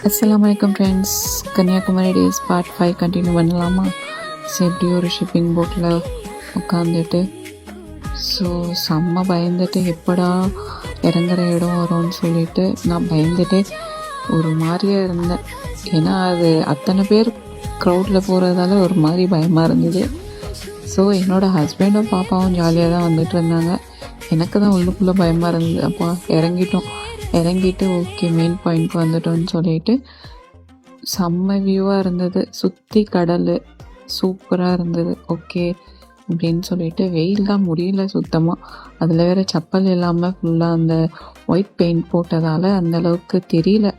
அஸ்ஸலாமு அலைக்கும் friends. Kanyakumari days part 5 continue பண்ணலாமா? ஸோ எப்படி ஒரு ஷிப்பிங் போட்டில் உட்காந்துட்டு செம்ம பயந்துட்டு எப்படா இறங்குற இடம் வரும்னு சொல்லிட்டு நான் பயந்துட்டு ஒரு மாதிரியே இருந்தேன். ஏன்னா அது அத்தனை பேர் க்ரௌடில் போகிறதால ஒரு மாதிரி பயமாக இருந்தது. ஸோ என்னோடய ஹஸ்பண்டும் பாப்பாவும் ஜாலியாக தான் வந்துட்டு இருந்தாங்க. எனக்கு தான் உள்ளுக்குள்ளே பயமாக இருந்தது. அப்போ இறங்கிட்டு ஓகே மெயின் பாயிண்ட் வந்துட்டோன்னு சொல்லிட்டு செம்ம வியூவாக இருந்தது. சுற்றி கடல் சூப்பராக இருந்தது. ஓகே அப்படின்னு சொல்லிட்டு வெயில் தான் முடியல சுத்தமாக. அதில் வேறு செப்பல் இல்லாமல் ஃபுல்லாக அந்த ஒயிட் பெயிண்ட் போட்டதால் அந்தளவுக்கு தெரியல.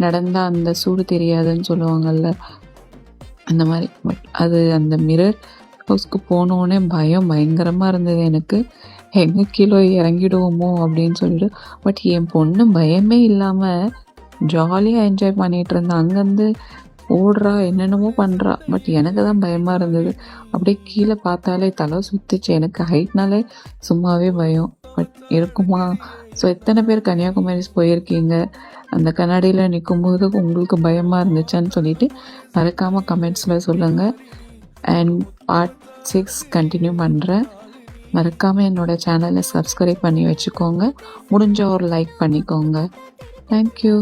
நடந்தால் அந்த சூடு தெரியாதுன்னு சொல்லுவாங்கள்ல, அந்த மாதிரி. பட் அது அந்த மிரர் ஹவுஸ்க்கு போனோடனே பயங்கரமாக இருந்தது எனக்கு. எங்கே கீழே இறங்கிடுவோமோ அப்படின்னு சொல்லிட்டு. பட் என் பொண்ணு பயமே இல்லாமல் ஜாலியாக என்ஜாய் பண்ணிகிட்டு இருந்தா. அங்கேருந்து ஓடுறா, என்னென்னமோ பண்ணுறா. பட் எனக்கு தான் பயமாக இருந்தது. அப்படியே கீழே பார்த்தாலே தலை சுற்றிச்சு. எனக்கு ஹைட்னாலே சும்மாவே பயம். பட் இருக்குமா? ஸோ எத்தனை பேர் கன்னியாகுமரி போயிருக்கீங்க? அந்த கண்ணாடியில் நிற்கும்போது உங்களுக்கு பயமாக இருந்துச்சான்னு சொல்லிட்டு மறக்காமல் கமெண்ட்ஸில் சொல்லுங்கள். அண்ட் பார்ட் 6 கண்டினியூ பண்ணுறேன். மறக்காமல் என்னோடய சேனலை சப்ஸ்கிரைப் பண்ணி வச்சுக்கோங்க. முடிஞ்ச ஒரு லைக் பண்ணிக்கோங்க. தேங்க்யூ.